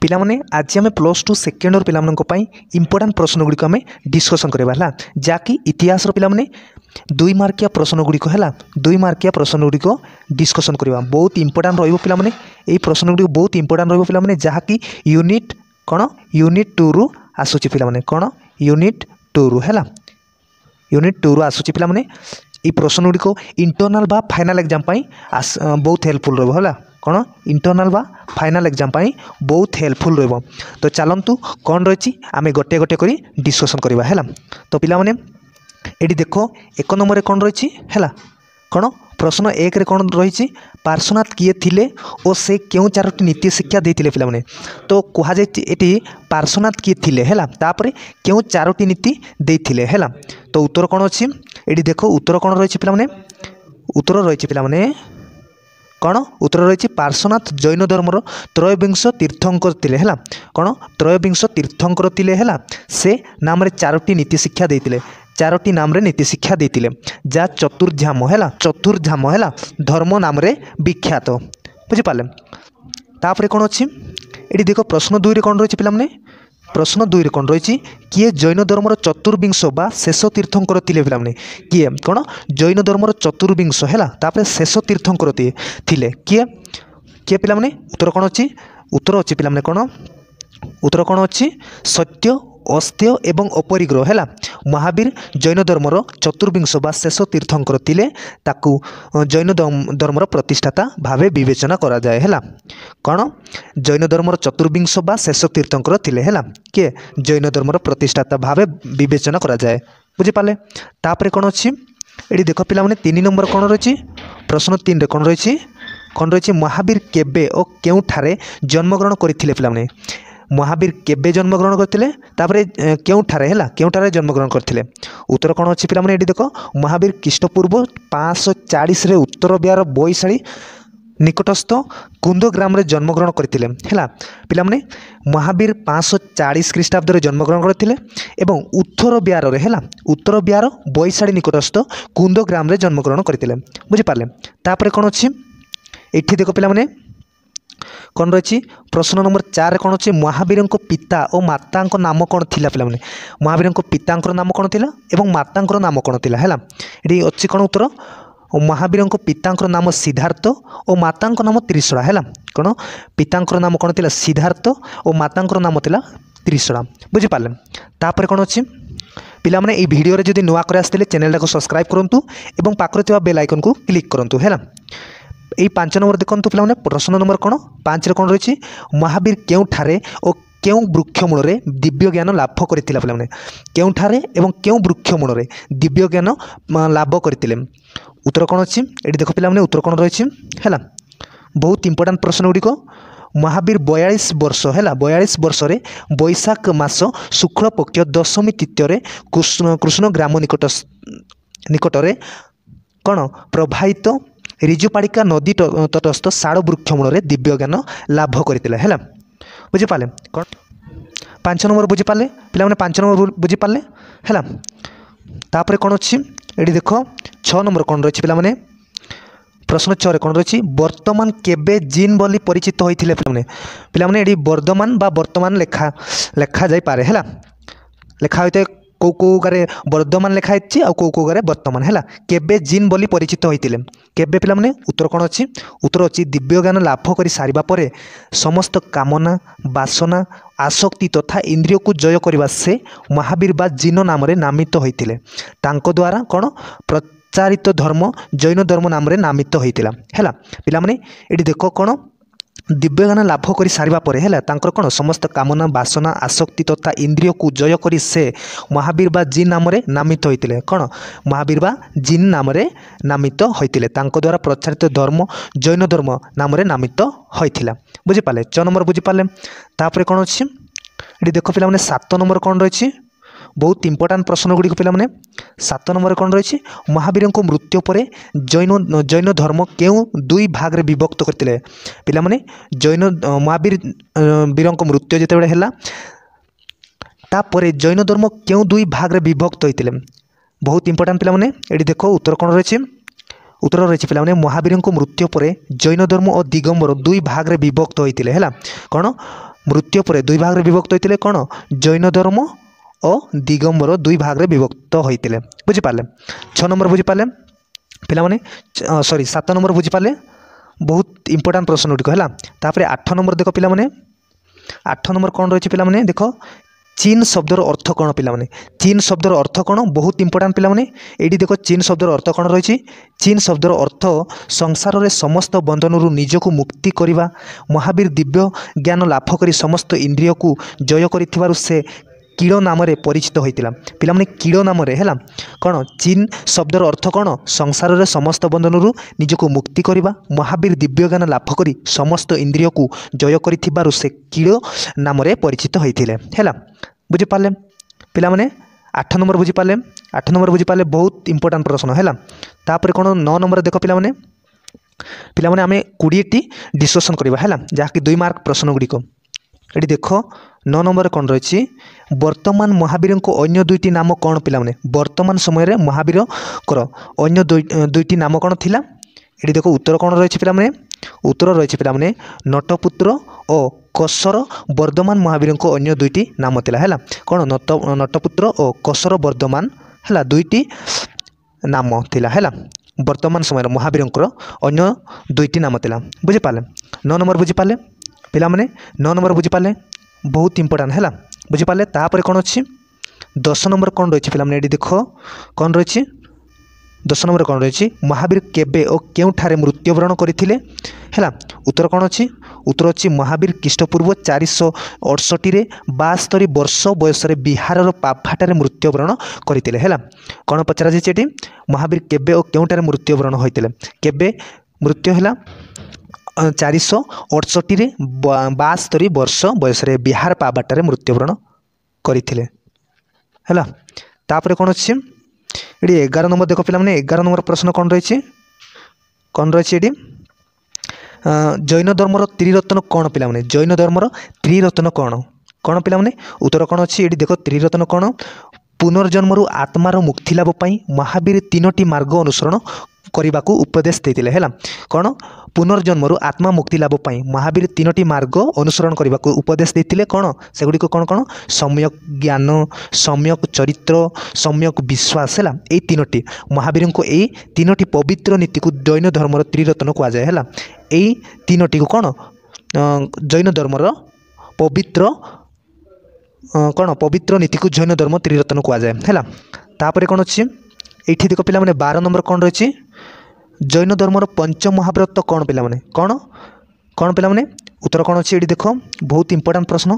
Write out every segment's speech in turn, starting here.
पिलाने आज आम +2 सेकेंड इयर पाई इंपोर्टाट प्रश्न गुड़िक आम डिस्कसन करवा जहाँकि इतिहास पिलाने 2 मार्किया प्रश्न गुड़िक है 2 मार्किया प्रश्न गुड़िक डिस्कसन करवा बहुत इंपोर्टाट पाने यही प्रश्न गुड़िक बहुत इंपोर्टाट पाने जहाँकि यूनिट कौन यूनिट 2 रु आसूची पिलाने कौन यूनिट 2 रु है यूनिट 2 रु आसूची पिलाने ये प्रश्न गुड़िक इंटरनल बा फाइनल एग्जाम बहुत हेल्पफुल रहा कौन इंटरनल बा फाइनल एग्जाम बहुत हेल्पफुल रहा। तो चलतु कौन रही आम गोटे गोटे कर डिस्कसन करवा है। तो पिलाने ये देख 1 नंबर कौन रही है कौन प्रश्न 1 रे कौन रही पार्श्वनाथ किए थिले और से क्यों 4टी नीति शिक्षा देते पिलाने। तो कहुए पार्श्वनाथ किए थिले है तापर क्यों 4टी नीति देते है। तो उत्तर कौन अच्छी ये देख उत्तर कौन रही पिलाने उत्तर रही पिलाने कौन उत्तर रही पार्श्वनाथ जैन धर्मर त्रयोविंश तीर्थंकर थिले है कौन त्रयोविंश तीर्थंकर थिले है से नाम 4टी नीति शिक्षा देते 4टी नाम नीति शिक्षा देते जहाँ चतुर्धाम है धर्म नाम विख्यात बुझिपारे। तापर कौन अच्छी ये देख प्रश्न 2 रे कौन रही पिलाने प्रश्न 2 रे कौन रही किए जैन धर्मर चतुर्विंश बा शेष तीर्थंकर थिले पिलाने किए कौन जैन धर्मर चतुर्विंश है तापर शेष तीर्थंकर थिले किए किए पिलाने उत्तर कौन अच्छी उत्तर अच्छी पिलाने कौन उत्तर कौन अच्छी सत्य अस्त्य एवं अपरिग्रह है महावीर जैन धर्मर चतुर्विंश बा शेष तीर्थंकर थिले ताकू जैन धर्मर प्रतिष्ठाता भावे विवेचना करा जाए है कौन जैन धर्मर चतुर्विंश बा शेष तीर्थंकर थिले है किए जैन धर्मर प्रतिष्ठाता भावे विवेचना करा जाए बुझिपारे। तापर कौन अच्छी ये देख पिलाने 3 नंबर कौन रही प्रश्न 3 रे कौन रही महावीर केबे और केउठारे जन्मग्रहण करथिले पिलाने महावीर केबे जन्मग्रहण करते केउठारे है केउठारे जन्मग्रहण करते उत्तर कौन अच्छी पिलाने ये देख महावीर ख्रीष्टपूर्व 540 रे उत्तर बिहार बैशाली निकटस्थ कुंद ग्राम रे जन्मग्रहण करते है पिलाने महावीर 540 ख्रीष्टाब्द जन्मग्रहण करते एवं उत्तर बिहार रे है उत्तर बिहार बैशाली निकटस्थ कुंद ग्राम रे जन्मग्रहण करते बुझिपारे। तापर कौन अच्छी ये देख पिलाने कौन रही प्रश्न नंबर 4 कौन अच्छे महावीर पिता और माता नाम कौन थिला पिलाने महावीर पिता नाम कौन थिला एवं माता नाम कौन थिला है ये अच्छी कौन उत्तर महावीर पिता नाम सिद्धार्थ और माता नाम त्रिशला है कौन पिता नाम कौन थिला सिद्धार्थ और माता नाम थिला त्रिशला बुझिपारे। तापर कौन अच्छी पिलाने ये वीडियो रे जदि नुआ कर आसते चैनल को सब्सक्राइब करूँ और पाखरे बेल आइकन को क्लिक करूँ है। यही 5 नंबर देखो पिलाने प्रश्न नंबर कौन 5 रे कौन रही महावीर केउठारे और क्यों वृक्ष मूल दिव्य ज्ञान लाभ करते पिलाने केउठारे एवं क्यों वृक्ष मूल दिव्य ज्ञान लाभ करते उत्तर कौन अच्छी ये देख पिलाने उत्तर कौन रही है बहुत इंपोर्टाट प्रश्न गुड़िक महावीर 42 वर्ष है 42 वर्ष रे बैशाख मास शुक्ल पक्ष दशमी तिथ्य कृष्ण ग्राम निकटरे कौन प्रभावित रिजुपाड़िका नदी तटस्थ शाड़ वृक्ष मूल दिव्य ज्ञान लाभ करते है बुझिपारे। कौन 5 नंबर बुझिपारे पिलाने 5 नंबर बुझिपारे है। तापर कौन अच्छी ये देख 6 नंबर कौन रही पिलाने प्रश्न 6 रे कौन रही वर्तमान केबे जीन बोली परिचित होइथिले पिलाने ये वर्धमान बा वर्तमान लेखा जाई पारे है लेखा होते कौ गारे वर्धमान लिखाई आउ कौ गारे वर्तमान है केबे जीन बोली परिचित होते केबे पिलाने उत्तर कौन अच्छी उत्तर अच्छी दिव्य ज्ञान लाभ कर सारिबा परे समस्त कामना बासना आसक्ति तथा इंद्रिय को जय करने से महावीर बा जीन नाम नामित होते तांको द्वारा कौन प्रचारित धर्म जैन धर्म नाम नामित होता है पिलाने ये देख कौन दिव्य ज्ञान लाभ कर सारिबा परे है कौन समस्त कामना बासना आसक्ति तथा इंद्रिय को जय करी से महावीर बा जीन नाम नामित होते कौन महावीर बा जीन नाम नामित होते द्वारा प्रचारित धर्म जैन धर्म नाम नामित होता बुझिपारे 6 नंबर बुझिपारे। तापर कौन अच्छी ये देख पिलाने 7 नंबर कौन रही बहुत इंपोर्टाट प्रश्न गुड़िक पिलाने 7 नंबर कौन रही महावीर मृत्यु पर जैन धर्म क्यों 2 भाग रे विभक्त करते पिलाने जैन महावीर मृत्यु जिते है तापर जैन धर्म क्यों 2 भाग रे विभक्त होते बहुत इंपोर्टाट पिलाने ये देख उत्तर कौन रही उत्तर रही पिलाने महावीर मृत्यु पर जैन धर्म और दिगंबर 2 भाग रे विभक्त होते है कौन मृत्यु पर दुई भाग में विभक्त होते कौन जैन धर्म और दिगंबर दुई भाग में विभक्त होते बुझीपारे 6 नंबर बुझीपारे पिलाने सॉरी 7 नंबर बुझीपारे बहुत इंपोर्टाट प्रश्न गुड़िक है तापर 8 नंबर देख पिलाने 8 नंबर कौन रही पिलाने देख चीन शब्दर अर्थ कौन पिलाने चीन शब्दर अर्थ कौन बहुत इंपोर्टाट पिलाने ये देख चीन शब्दर अर्थ कौन रही चीन शब्दर अर्थ संसार रे समस्त बंधन निजक मुक्ति करवा महावीर दिव्य ज्ञान लाभ कर समस्त इंद्रिय को जय कर से कीड़ नाम परिचित होता पिलाने कीड़ नाम है कौन चीन शब्दर अर्थ कौन संसार रे समस्त बंधन निजक मुक्ति करवा महावीर दिव्य ज्ञान लाभ कर समस्त इंद्रिय को जय कर से कीड़ नाम परिचित होते है बुझीपारे पिलाने 8 नंबर बुझीपारे 8 नंबर बुझीपारे बहुत इंपोर्टाट प्रश्न है तापर कौन 9 नंबर देख पिलाने पिलाने आम 20टी डिस्कसन करवा है जहाँकि 2 मार्क प्रश्न गुड़िक ये देख 9 नंबर कौन रही वर्तमान महावीर को अन्य 2टी नाम कौन पिलाने वर्तमान समय महावीर कर अन्य 2टी नाम कौन थिला ये देख उत्तर कौन रही पिलाने उत्तर रही पिलाने नटपुत्र और कसर वर्धमान महावीर को अन्य 2टी नाम थिला है कौन नटपुत्र और कसर वर्धमान है 2टी नाम थिला है वर्तमान समय महावीर अन्य 2टी नाम थिला बुझीपारे 9 नंबर बुझीपारे पिलाने 9 नंबर बुझीपारे बहुत इंपोर्टाट है बुझीपारे तापर कौन अच्छी 10 नंबर कौन रही पिलाने ये देख कौन रही 10 नंबर कौन रही महावीर केबे और केउठारे मृत्युवरण करथिले है उत्तर कौन अच्छी उत्तर अच्छी महावीर ख्रीष्टपूर्व 468 रे 72 वर्ष बयस बिहार पाभाटारे मृत्युवरण करथिले है कौन पचरा जाइए महावीर केबे और केउठारे मृत्युवरण होते केबे मृत्यु है 468 रे 72 वर्ष बयस बिहार पाभाटारे मृत्युवरण करथिले है तापर कौन अच्छी ये 11 नंबर देख पिलाने 11 नंबर प्रश्न कौन रही ये जैन धर्मर त्रिरत्न कौन पिलाने जैन धर्मर त्रिरत्न कौन कौन पिलाने उत्तर कौन अच्छी ये देख त्रिरत्न कौन पुनर्जन्मरु आत्मार मुक्ति लाभ पाई महावीर 3टी मार्ग अनुसरण करने को उपदेश देते है कौन पुनर्जन्मरु आत्मा मुक्ति लाभ पाई महावीर 3टी मार्ग अनुसरण करने को उपदेश देते कौन सेगुड़िक कौन कौन सम्यक ज्ञान सम्यक चरित्र सम्यक विश्वास है ये 3टी महावीर को यही 3टी पवित्र नीति को जैन धर्मर त्रिरत्न कहुए है यही 3टी को कौन जैन धर्मर पवित्र कौन पवित्र नीति को जैन धर्म त्रिरत्न कहुए है तापर कौन अच्छी ये देख पिलाने 12 नंबर कौन रही जैन धर्मर पंच महाव्रत कौन पिलाने कौन कौन पिलाने उत्तर कौन अच्छी ये देख बहुत इंपोर्टाट प्रश्न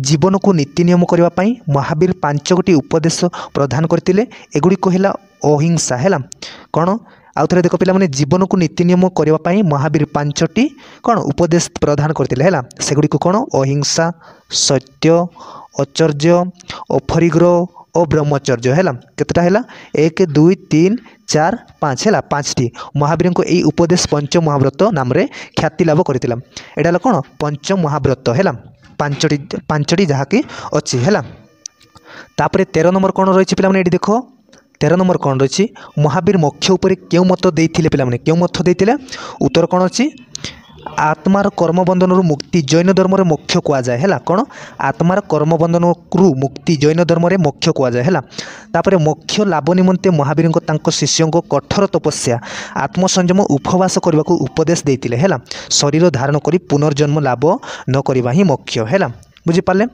जीवन को नीति नियम करने महावीर 5 गोटी उपदेश प्रदान करते एगुड़िक है अहिंसा है कौन आउ थे देख पिलाने जीवन को नीति नियम करने महावीर 5टी कौन उपदेश प्रदान करते है सेगुड़िक कौन अहिंसा सत्य आचर्य अपरिग्रह और ब्रह्मचर्य है केतटा है 1 2 3 4 5 है 5टी महावीर को यही उपदेश पंच महाव्रत नाम ख्याति लाभ करता यहाँ कौन पंच महाव्रत है 5टी जहाँकि अच्छी है तापर 13 नंबर कौन रही पिलाने ये देख 13 नंबर कौन रही महावीर मोक्ष उपर क्यों मत देते पिलाने क्यों मत देते उत्तर कौन अच्छी आत्मार कर्मबंधन मुक्ति जैन धर्म मोक्ष कहुए है कौन आत्मार कर्मबंधन रु मुक्ति जैन धर्म मोक्ष कहुए है तापर मोक्ष लाभ निमंते महावीर शिष्यों को कठोर तपस्या आत्मसंयम उपवास करने को उपदेश देते है शरीर धारण कर पुनर्जन्म लाभ न करवा ही मोक्ष है बुझीपारे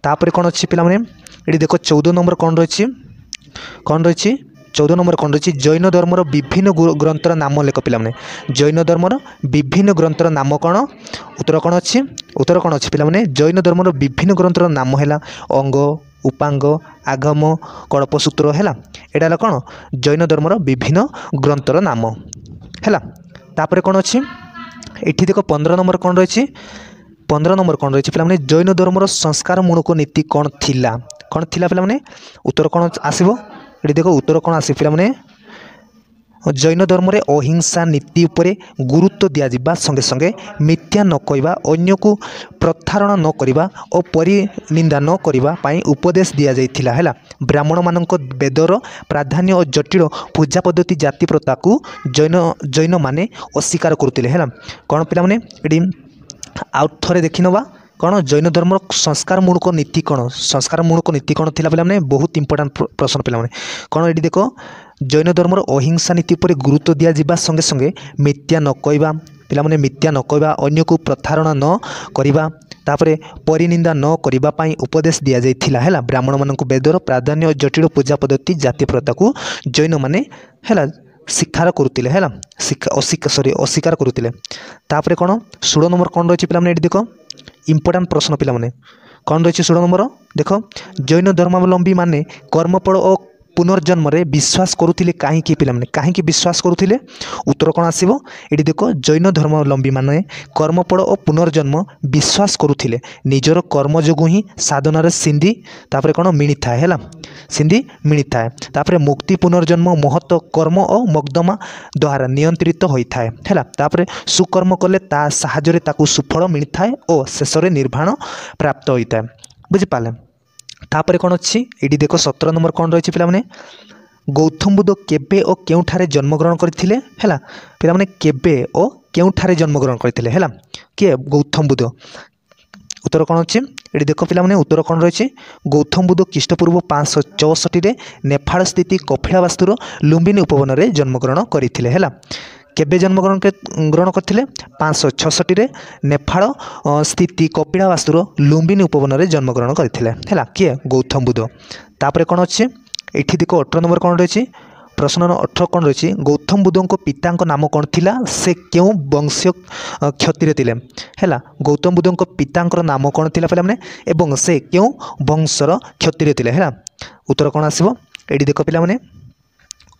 तापर कौन अच्छी पिलाने ये देख 14 नंबर कौन रही 14 नंबर कौन रही जैन धर्मर विभिन्न ग्रंथर नाम लेख पिलाने जैन धर्मर विभिन्न ग्रंथर नाम कौन उत्तर कौन अच्छी पिलाने जैन धर्मर विभिन्न ग्रंथर नाम है अंग उपांग आगम कल्पसूत्र है यहाँ कौन जैन धर्मर विभिन्न ग्रंथर नाम है तापर कौन अच्छी ये देख 15 नंबर कौन रही 15 नंबर कौन रही पिलाने जैन धर्मर संस्कार मूलक नीति कौन थिला पिलाने उत्तर कौन आसब ये देख उत्तर कौन आस पिलाने जैन धर्म रे अहिंसा नीति उपरे गुरुत्व दिया संगे संगे मिथ्या न कहवा अन्य को प्रतारणा न करवा और परिनिंदा न करने उपदेश दि जाइथिला है ब्राह्मण मानक वेदर प्राधान्य और जटिल पूजा पद्धति जाति प्रथा को जैन माने अस्वीकार करते हैं कौन पिलाने ये आउ थे देखी नवा कौन जैन धर्म संस्कार मूलक नीति कौन संस्कार मूलक नीति कौन थिला पे बहुत इंपोर्टाट प्रश्न पे कौन ये देख जैन धर्म अहिंसा नीति पर गुरुत्व दि जावा संगे संगे मिथ्या न कहवा पे मिथ्या न कहवा अन्य को प्रतारणा न करवा तापरे परिनिंदा न करबा पाई उपदेश दिया जाइथिला हैला ब्राह्मण मानक वेदर प्राधान्य और जटिल पूजा पद्धति जाति प्रथा को जैन माने हैला शिक्षार करुतिले हैला अस्वीकार करुतिले तापरे कोन 16 नंबर कोन रहिछि पिला माने एठी देखो इंपोर्टेंट प्रश्न पिला माने कोन रहिछि 16 नंबर देखो जैन धर्मावलंबी माने कर्मफल और पुनर्जन्म रे विश्वास करुतिले काहेकि पिला माने काहेकि विश्वास करुतिले उत्तर कोन आसीबो एठी देखो जैन धर्मावलंबी माने कर्मफल और पुनर्जन्म विश्वास करुतिले निजर कर्म जोगु ही साधना रे सिंधी तापरे कोन मिणी थाए हैला सिंधी मिणी थाए तापरे मुक्ति पुनर्जन्म महत्व कर्म और मकदमा द्वारा नियंत्रित होई थाए हैला तापरे सुकर्म कले ता सहायरे ताकू सुफल मिणी थाए और शेष रे निर्वाण प्राप्त होई थाए बुझि पाले तापरे कौन अच्छी ये देख 17 नंबर कौन रही पे गौतम बुद्ध केबे और केउठारे जन्मग्रहण करथिले हैला पे माने केबे और केउठारे जन्मग्रहण करथिले हैला के गौतम बुद्ध उत्तर कौन अच्छी ये देख पे उत्तर कौन रही गौतम बुद्ध ख्रीष्टपूर्व 564 नेपाल स्थित कपिलावास्तुर लुम्बिनी उपवन में जन्मग्रहण करथिले हैला केबे जन्मग्रहण ग्रहण करथिले 566 नेपाल स्थित कपिलावास्तुर लुम्बिनी उपवन में जन्मग्रहण करथिले हैला किए गौतम बुद्ध तापरे कौन अच्छे एठी देखो 18 नंबर कौन रही प्रश्न नंबर 18 कौन रही गौतम बुद्ध को पिता नाम कौन थिला से क्यों वंश क्षत्रिय थिले हैला गौतम बुद्ध को पिता नाम कौन थिला पे माने एवं से क्यों वंशर क्षत्रिय थिले हैला उत्तर कौन आसीबो एठी देखो पिला माने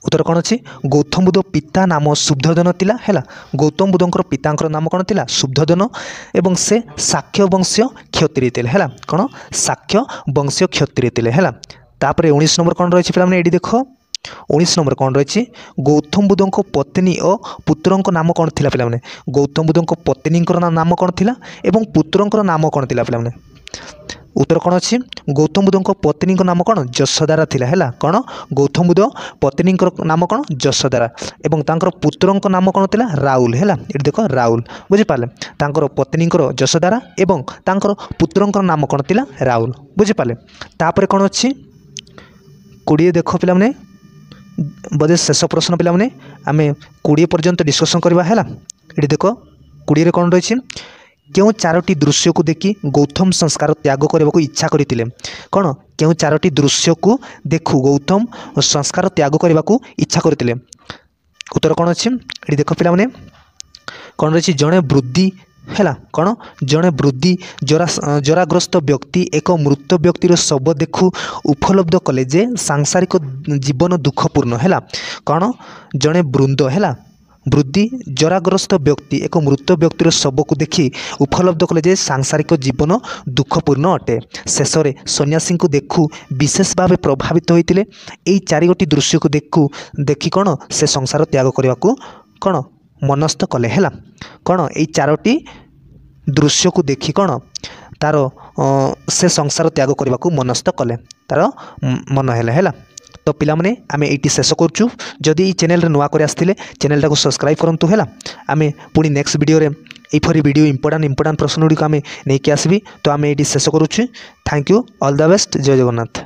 उत्तर कौन अच्छी गौतम बुद्ध पिता नाम शुद्धोधन थिला हैला गौतम बुद्धंकर पितांकर नाम कौन थिला शुद्धोधन एवं से शाक्य वंश क्षत्रिय थिले हैला कौन शाक्य वंश क्षत्रिय थिले हैला तापरे 19 नंबर कौन रही पे एडी देखो 19 नंबर कौन रही गौतम बुद्धंक पत्नी और पुत्रंक नाम कौन थिला पे गौतम बुद्धंक पत्नी नाम कौन थिला एवं पुत्रंकर नाम कौन थिला पे उत्तर कौन अच्छी गौतम बुद्ध पत्नी नाम कौन जशोदारा थिला हैला कौन गौतम बुद्ध पत्नी नाम कौन जशोदारा एवं तांकर पुत्रंक नाम कौन थिला राहुल हैला ये देखो राहुल बुझी पाले तांकर पत्नी जशोदारा एवं तांकर पुत्रंक नाम कौन थिला राहुल बुझी पाले तापरे कौन अच्छी 20 देखो पिला माने बोधे शेष प्रश्न पिला माने आमे 20 पर्यंत डिस्कशन करबा हैला ये देखो 20 रे कौन रही क्यों 4टी दृश्य को देखि गौतम संस्कार त्याग करने को इच्छा करते कौन क्यों 4टी दृश्य को देखु गौतम संस्कार त्याग करने को इच्छा करते उत्तर कौन अच्छी ये देख पिला माने कौन रही जड़े वृद्धि हैला कौन जड़े वृद्धि जराग्रस्त व्यक्ति एक मृत व्यक्तिर शव देखु उपलब्ध कले जे सांसारिक जीवन दुखपूर्ण हैला कौन जड़े वृंद हैला वृद्धि जराग्रस्त व्यक्ति एक मृत व्यक्तिर शव को देखि उपलब्ध कले जे सांसारिक जीवन दुखपूर्ण अटे शेष में सन्यासी को देखु विशेष भाव प्रभावित होते यही 4टी दृश्य को देखि कौन से संसार त्याग करने को कौन मनस्थ कले हैला कौन यही 4टी दृश्य को देखि कौन तार से संसार त्याग करने को मनस्थ कले तार मन है तो पिला माने आमे एटी शेष करचु जदि चैनल रे नुआ करे आस्थिले चैनल टाको सब्सक्राइब करंतु हैला आमे पुणी नेक्स्ट वीडियो रे एफरी वीडियो इंपोर्टेंट प्रश्न गुडी आमे नै के आसबी तो आमे एटी शेष करूछु thank you all the best जय जगन्नाथ।